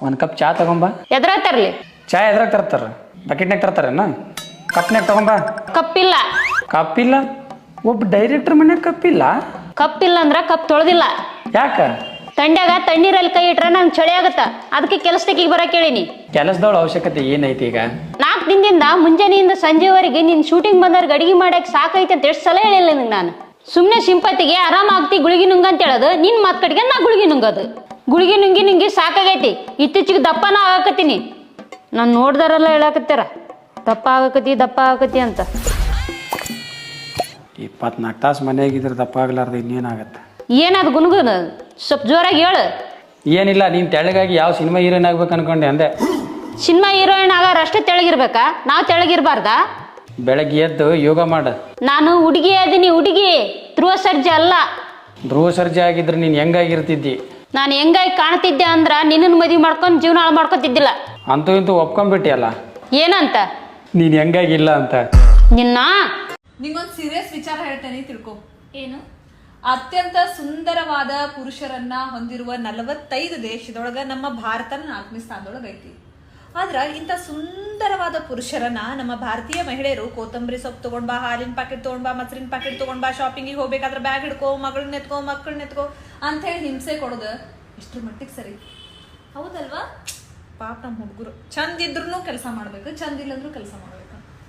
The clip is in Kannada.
ಒಂದು ಕಪ್ ಚಾ ತಗೊಂಬ. ಎದ್ರಾಗ ತರ್ಲಿ? ಚಾ ಎದ್ರಾಗ ತರ್ತಾರ? ಬಕೆಟ್ನಾಗ ತರ್ತಾರೇನ? ಕಪ್ನಾಗ ತಗೊಂಬ. ಕಪ್ಪಿಲ್ಲ. ಕಪ್ಪಿಲ್ಲ? ಒಬ್ಬ ಡೈರೆಕ್ಟರ್ ಮನ್ಯಾಗ ಕಪ್ಪಿಲ್ಲ? ಕಪ್ಪಿಲ್ಲ ಅಂದ್ರ ಕಪ್ ತೊಳೆದಿಲ್ಲ. ಯಾಕ? ತಂಡ್ಯಾಗ ತಣ್ಣೀರಲ್ಲಿ ಕೈ ಇಟ್ರ ನಂಗೆ ಚಳಿ ಆಗತ್ತ, ಅದಕ್ಕೆ ಕೆಲಸಕ್ಕೆ ಈಗ ಬರಕ್ ಕೇಳಿನಿ. ಕೆಲಸದವಳ ಅವಶ್ಯಕತೆ ಏನೈತಿ ಈಗ? 4 ದಿನದಿಂದ ಮುಂಜಾನೆಯಿಂದ ಸಂಜೆವರೆಗೆ ನಿನ್ ಶೂಟಿಂಗ್ ಬಂದವ್ರಿಗೆ ಅಡಿಗೆ ಮಾಡಕ್ ಸಾಕೈತೆ ಅಂತ ಎಷ್ಟು ಸಲ ಹೇಳಿಲ್ಲ ನಿಂಗೆ ನಾನು. ಸುಮ್ಮನೆ ಸಿಂಪತಿಗೆ ಆರಾಮಾಗ್ತಿ ಗುಳಿಗೆ ನುಂಗ ಅಂತ ಹೇಳೋದು, ನಿನ್ ಮಾತು ಕಡೆಗೆ ನಾ ಗುಳಿಗೆ ನುಂಗೋದು. ಗುಳಿಗೆ ನುಂಗಿ ಸಾಕಾಗೈತಿ. ಇತ್ತೀಚಿಗೆ ದಪ್ಪನ ಆಗಕತ್ತೀನಿ. ನಾನು ನೋಡ್ದಾರೆಲ್ಲ ಹೇಳಕತ್ತಾರ ದಪ್ಪ ಆಗಕತಿ ಅಂತ. 24 ತಾಸು ಮನೆಯಾಗಿದ್ರೆ ದಪ್ಪ ಆಗ್ಲಾರ್ದ ಇನ್ನೇನಾಗತ್ತೆ? ಏನದು ಗುನ್ಗುನ? ಸ್ವಲ್ಪ ಜೋರಾಗಿ ಹೇಳು. ಏನಿಲ್ಲ, ನೀನು ತೆಳ್ಳಗಾಗಿ ಯಾವ ಸಿನಿಮಾ ಹೀರೋಯಿನ್ ಆಗ್ಬೇಕು ಅನ್ಕೊಂಡೆ ಅಂದೆ. ಸಿನಿಮಾ ಹೀರೋಯಿನ್ ಆಗೋರು ಅಷ್ಟೇ ತೆಳಗಿರ್ಬೇಕಾ? ನಾವು ತೆಳಗಿರ್ಬಾರ್ದಾ? ಬೆಳಗ್ಗೆ ಎದ್ದು ಯೋಗ ಮಾಡ. ನಾನು ಹುಡುಗಿ ಅದೀನಿ, ಹುಡುಗಿ, ಧ್ರುವ ಸರ್ಜಾ ಅಲ್ಲ. ಧ್ರುವ ಸರ್ಜಾ ಆಗಿದ್ರೆ ನೀನು ಹೆಂಗಾಗಿರ್ತಿದ್ದಿ? ನಾನು ಹೆಂಗಾಗಿ ಕಾಣ್ತಿದ್ದೆ ಅಂದ್ರ ನಿನ್ನನ್ನು ಮದುವೆ ಮಾಡ್ಕೊಂಡು ಜೀವನ ಹಾಳು ಮಾಡ್ಕೊತಿದ್ದಿಲ್ಲ. ಅಂತೂ ಇಂತೂ ಒಪ್ಕೊಂಡ್ಬಿಟ್ಟಿಯಲ್ಲ. ಏನಂತ? ನೀನು ಹೆಂಗಾಗಿಲ್ಲ ಅಂತ. ನಿನ್ನ ನಿಂಗೊಂದು ಸೀರಿಯಸ್ ವಿಚಾರ ಹೇಳ್ತೇನೆ, ತಿಳ್ಕೊ. ಏನು? ಅತ್ಯಂತ ಸುಂದರವಾದ ಪುರುಷರನ್ನ ಹೊಂದಿರುವ 45 ದೇಶದೊಳಗ ನಮ್ಮ ಭಾರತನ 4ನೇ ಸ್ಥಾನದೊಳಗೆ ಐತಿ. ಆದ್ರ ಇಂಥ ಸುಂದರವಾದ ಪುರುಷರನ್ನ ನಮ್ಮ ಭಾರತೀಯ ಮಹಿಳೆಯರು ಕೊತ್ತಂಬರಿ ಸೊಪ್ಪು ತಗೊಂಡ್ಬಾ, ಹಾಲಿನ ಪ್ಯಾಕೆಟ್ ತಗೊಂಡ್ಬಾ, ಮೊಸರಿನ ಪ್ಯಾಕೆಟ್ ತಗೊಂಡ್ಬಾ, ಶಾಪಿಂಗಿಗೆ ಹೋಗ್ಬೇಕಾದ್ರೆ ಬ್ಯಾಗ್ ಹಿಡ್ಕೋ, ಮಕ್ಕಳನ್ನ ಎತ್ಕೋ ಅಂತ ಹೇಳಿ ಹಿಂಸೆ ಕೊಡೋದು ಇಷ್ಟ್ರ ಮಟ್ಟಿಗೆ ಸರಿ ಹೌದಲ್ವಾ? ಪಾಪ ನಮ್ಮ ಹುಡುಗರು ಚಂದ ಇದ್ರು ಕೆಲಸ ಮಾಡ್ಬೇಕು, ಚಂದ ಇಲ್ಲಂದ್ರೂ ಕೆಲಸ ಮಾಡೋದು.